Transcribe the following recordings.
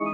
Okay,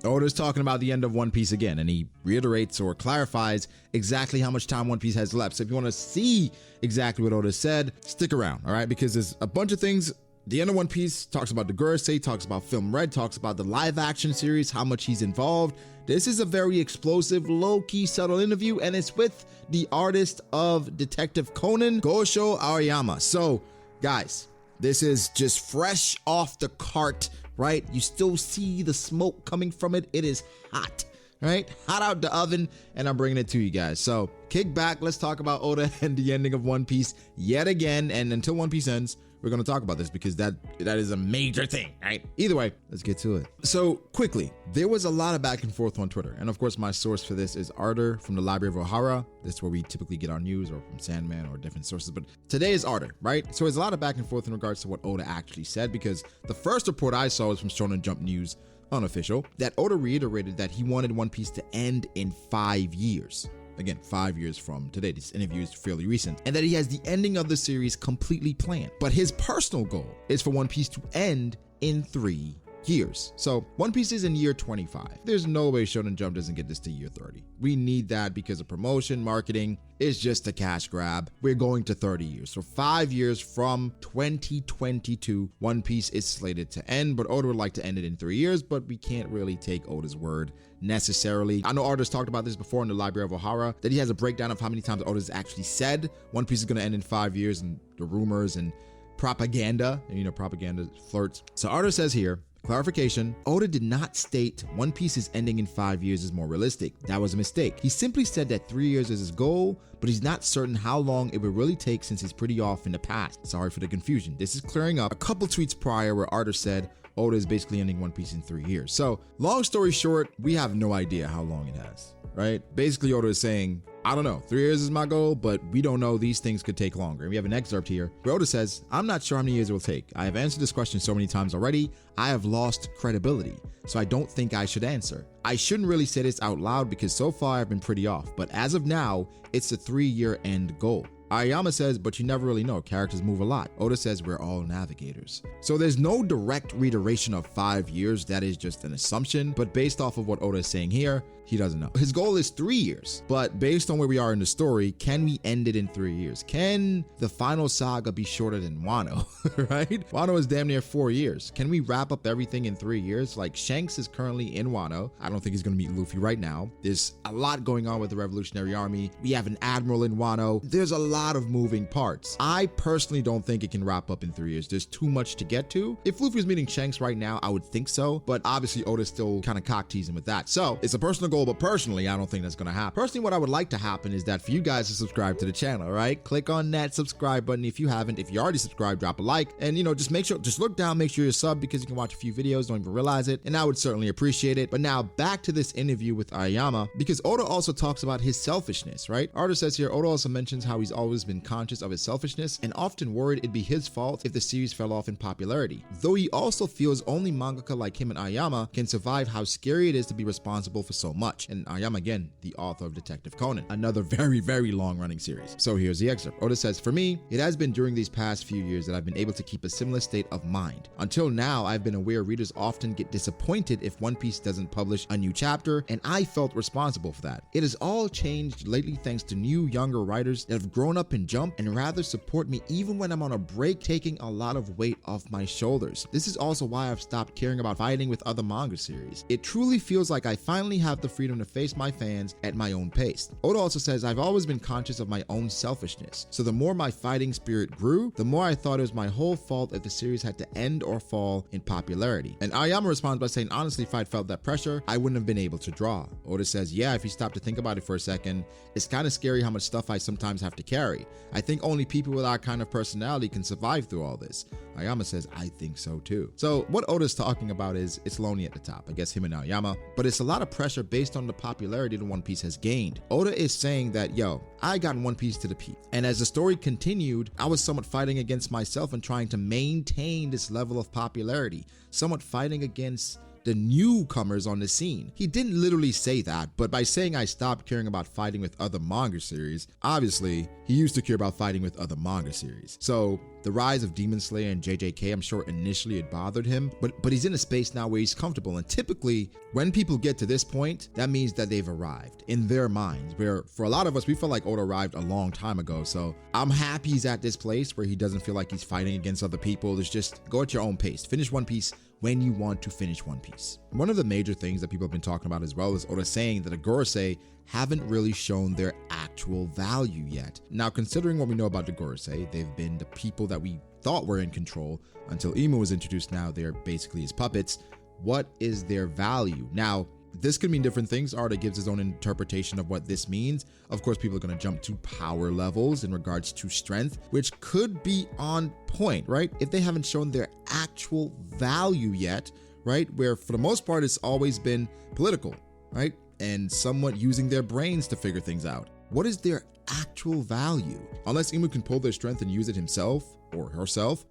Oda's talking about the end of One Piece again, and he reiterates or clarifies exactly how much time One Piece has left. So if you want to see exactly what Oda said, stick around, all right? Because there's a bunch of things. The end of One Piece talks about the Gorosei, talks about Film Red, talks about the live action series, how much he's involved. This is a very explosive, low-key, subtle interview, and it's with the artist of Detective Conan, Gosho Aoyama. So, guys, this is just fresh off the cart, right? You still see the smoke coming from it. It is hot, right? Hot out the oven, and I'm bringing it to you guys. So kick back. Let's talk about Oda and the ending of One Piece yet again. And until One Piece ends, we're going to talk about this because that is a major thing, right? Either way, let's get to it. So quickly, there was a lot of back and forth on Twitter. And of course, my source for this is Arter from the Library of Ohara. This is where we typically get our news, or from Sandman or different sources. But today is Arter, right? So there's a lot of back and forth in regards to what Oda actually said, because the first report I saw was from Shonen Jump News, unofficial, that Oda reiterated that he wanted One Piece to end in 5 years. Again, 5 years from today. This interview is fairly recent. And that he has the ending of the series completely planned. But his personal goal is for One Piece to end in 3 years. So One Piece is in year 25. There's no way Shonen Jump doesn't get this to year 30. We need that because of promotion, marketing. It's just a cash grab. We're going to 30 years. So 5 years from 2022, One Piece is slated to end, but Oda would like to end it in 3 years, but we can't really take Oda's word necessarily. I know Artist talked about this before in the Library of Ohara, that he has a breakdown of how many times Oda's actually said One Piece is going to end in 5 years, and the rumors and propaganda, and you know, propaganda flirts. So Artist says here, clarification, Oda did not state One Piece is ending in 5 years is more realistic. That was a mistake. He simply said that 3 years is his goal, but he's not certain how long it would really take since he's pretty off in the past. Sorry for the confusion. This is clearing up a couple tweets prior where Artist said Oda is basically ending One Piece in 3 years. So long story short, we have no idea how long it has, right? Basically Oda is saying, I don't know, 3 years is my goal, but we don't know, these things could take longer. And we have an excerpt here where Oda says, I'm not sure how many years it will take. I have answered this question so many times already. I have lost credibility, so I don't think I should answer. I shouldn't really say this out loud because so far I've been pretty off, but as of now, it's a 3-year end goal. Aoyama says, but you never really know. Characters move a lot. Oda says, we're all navigators. So there's no direct reiteration of 5 years. That is just an assumption. But based off of what Oda is saying here, he doesn't know. His goal is 3 years. But based on where we are in the story, can we end it in 3 years? Can the final saga be shorter than Wano, right? Wano is damn near 4 years. Can we wrap up everything in 3 years? Like Shanks is currently in Wano. I don't think he's going to meet Luffy right now. There's a lot going on with the Revolutionary Army. We have an admiral in Wano. There's a lot of moving parts. I personally don't think it can wrap up in 3 years. There's too much to get to. If Luffy was meeting Shanks right now, I would think so. But obviously Oda's still kind of cock teasing with that. So it's a personal goal, but personally, I don't think that's going to happen. Personally, what I would like to happen is that for you guys to subscribe to the channel, right? Click on that subscribe button if you haven't. If you already subscribed, drop a like. And, you know, just make sure, just look down, make sure you're subbed because you can watch a few videos, don't even realize it. And I would certainly appreciate it. But now back to this interview with Aoyama, because Oda also talks about his selfishness, right? Artist says here, Oda also mentions how he's always been conscious of his selfishness and often worried it'd be his fault if the series fell off in popularity. Though he also feels only mangaka like him and Aoyama can survive how scary it is to be responsible for so much. And Aoyama, again, the author of Detective Conan, another very, very long running series. So here's the excerpt. Oda says, for me, it has been during these past few years that I've been able to keep a similar state of mind. Until now, I've been aware readers often get disappointed if One Piece doesn't publish a new chapter, and I felt responsible for that. It has all changed lately thanks to new, younger writers that have grown up in Jump and rather support me even when I'm on a break, taking a lot of weight off my shoulders. This is also why I've stopped caring about fighting with other manga series. It truly feels like I finally have the freedom to face my fans at my own pace. Oda also says, I've always been conscious of my own selfishness. So the more my fighting spirit grew, the more I thought it was my whole fault if the series had to end or fall in popularity. And Aoyama responds by saying, honestly, if I'd felt that pressure, I wouldn't have been able to draw. Oda says, yeah, if you stop to think about it for a second, it's kind of scary how much stuff I sometimes have to carry. I think only people with our kind of personality can survive through all this. Aoyama says, I think so too. So what Oda's talking about is it's lonely at the top. I guess him and Aoyama, but it's a lot of pressure based on the popularity that One Piece has gained. Oda is saying that, yo, I got One Piece to the peak. And as the story continued, I was somewhat fighting against myself and trying to maintain this level of popularity, somewhat fighting against the newcomers on the scene. He didn't literally say that, but by saying I stopped caring about fighting with other manga series, obviously he used to care about fighting with other manga series. So the rise of Demon Slayer and JJK, I'm sure initially it bothered him, but he's in a space now where he's comfortable. And typically when people get to this point, that means that they've arrived in their minds, where for a lot of us, we feel like Oda arrived a long time ago. So I'm happy he's at this place where he doesn't feel like he's fighting against other people. It's just go at your own pace. Finish One Piece when you want to finish One Piece. One of the major things that people have been talking about as well is Oda saying that the Gorosei haven't really shown their actual value yet. Now, considering what we know about the Gorosei, they've been the people that we thought were in control until Imu was introduced. Now they're basically his puppets. What is their value? Now, this could mean different things. Oda gives his own interpretation of what this means. Of course, people are going to jump to power levels in regards to strength, which could be on point, right? If they haven't shown their actual value yet, right? Where for the most part, it's always been political, right? And somewhat using their brains to figure things out. What is their actual value? Unless Imu can pull their strength and use it himself or herself,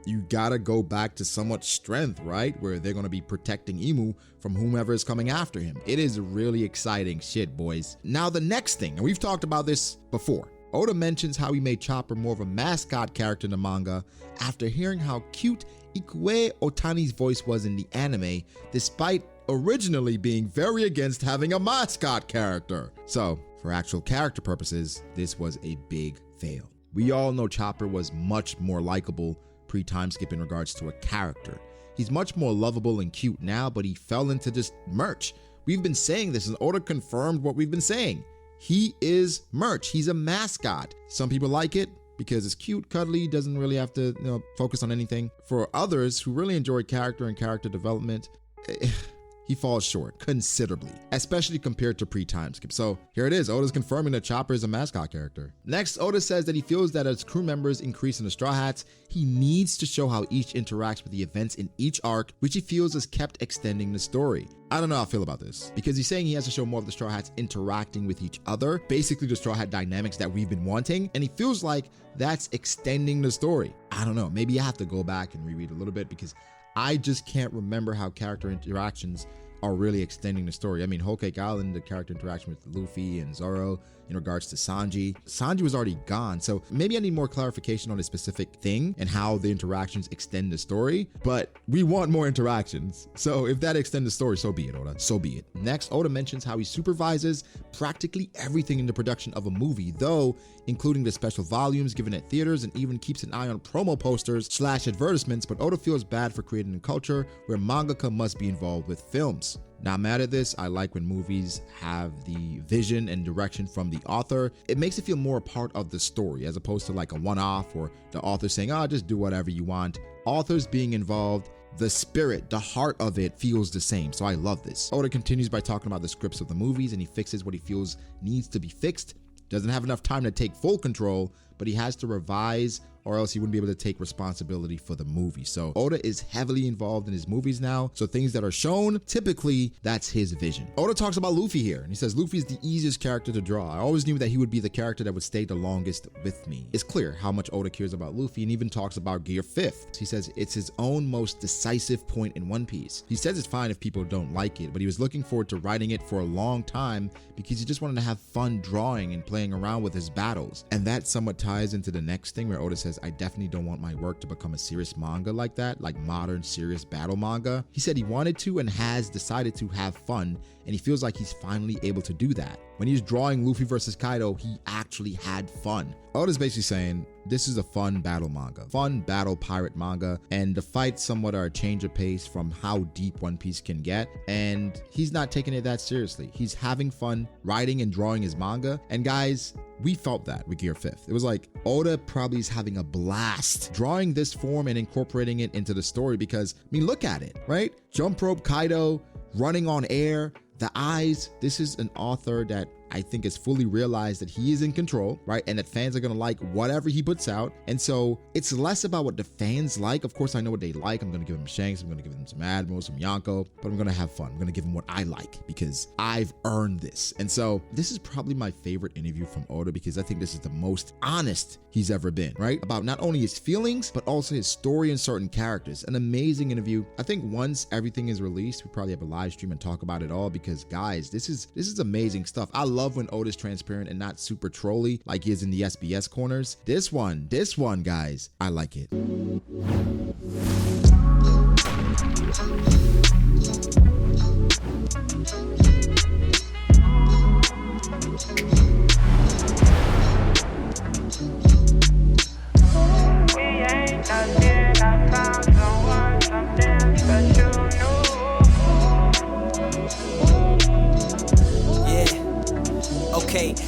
you gotta go back to somewhat strength, right? Where they're gonna be protecting Imu from whomever is coming after him. It is really exciting shit, boys. Now the next thing, and we've talked about this before, Oda mentions how he made Chopper more of a mascot character in the manga after hearing how cute Ikue Otani's voice was in the anime, despite originally being very against having a mascot character. So, for actual character purposes, this was a big fail. We all know Chopper was much more likable pre-time skip in regards to a character. He's much more lovable and cute now, but he fell into just merch. We've been saying this, and Oda confirmed what we've been saying. He is merch. He's a mascot. Some people like it because it's cute, cuddly, doesn't really have to, focus on anything. For others who really enjoy character and character development, he falls short considerably, especially compared to pre-time skip. So here it is, Oda's confirming that Chopper is a mascot character. Next, Oda says that he feels that as crew members increase in the Straw Hats, he needs to show how each interacts with the events in each arc, which he feels has kept extending the story. I don't know how I feel about this, because he's saying he has to show more of the Straw Hats interacting with each other, basically the Straw Hat dynamics that we've been wanting, and he feels like that's extending the story. I don't know, maybe I have to go back and reread a little bit, because I just can't remember how character interactions are really extending the story. I mean, Whole Cake Island, the character interaction with Luffy and Zoro in regards to Sanji. Sanji was already gone, so maybe I need more clarification on a specific thing and how the interactions extend the story, but we want more interactions. So if that extends the story, so be it, Oda, so be it. Next, Oda mentions how he supervises practically everything in the production of a movie, though including the special volumes given at theaters, and even keeps an eye on promo posters / advertisements, but Oda feels bad for creating a culture where mangaka must be involved with films. Not mad at this. I like when movies have the vision and direction from the author. It makes it feel more a part of the story as opposed to like a one-off or the author saying, just do whatever you want. Authors being involved, the spirit, the heart of it feels the same. So I love this. Oda continues by talking about the scripts of the movies, and he fixes what he feels needs to be fixed. Doesn't have enough time to take full control, but he has to revise, or else he wouldn't be able to take responsibility for the movie. So Oda is heavily involved in his movies now. So things that are shown, typically that's his vision. Oda talks about Luffy here, and he says, Luffy is the easiest character to draw. I always knew that he would be the character that would stay the longest with me. It's clear how much Oda cares about Luffy, and even talks about Gear 5th. He says it's his own most decisive point in One Piece. He says it's fine if people don't like it, but he was looking forward to writing it for a long time because he just wanted to have fun drawing and playing around with his battles. And that somewhat ties into the next thing where Oda says, I definitely don't want my work to become a serious manga like that, like modern serious battle manga. He said he wanted to and has decided to have fun, and he feels like he's finally able to do that. When he was drawing Luffy versus Kaido, he actually had fun. Oda's basically saying, this is a fun battle manga, fun battle pirate manga, and the fights somewhat are a change of pace from how deep One Piece can get, and he's not taking it that seriously. He's having fun writing and drawing his manga, and guys, we felt that with Gear 5th. It was like Oda probably is having a blast drawing this form and incorporating it into the story because, I mean, look at it, right? Jump rope Kaido, running on air, the eyes. This is an author that I think has fully realized that he is in control, right? And that fans are gonna like whatever he puts out. And so it's less about what the fans like. Of course, I know what they like. I'm gonna give them Shanks, I'm gonna give them some Admiral, some Yonko, but I'm gonna have fun. I'm gonna give them what I like because I've earned this. And so this is probably my favorite interview from Oda because I think this is the most honest he's ever been, right? About not only his feelings, but also his story and certain characters. An amazing interview. I think once everything is released, we probably have a live stream and talk about it all because guys, this is amazing stuff. I love when Oda's transparent and not super trolly like he is in the SBS corners. This one, guys, I like it.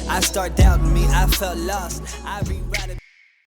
I start doubting me, I felt lost. I rewrite it.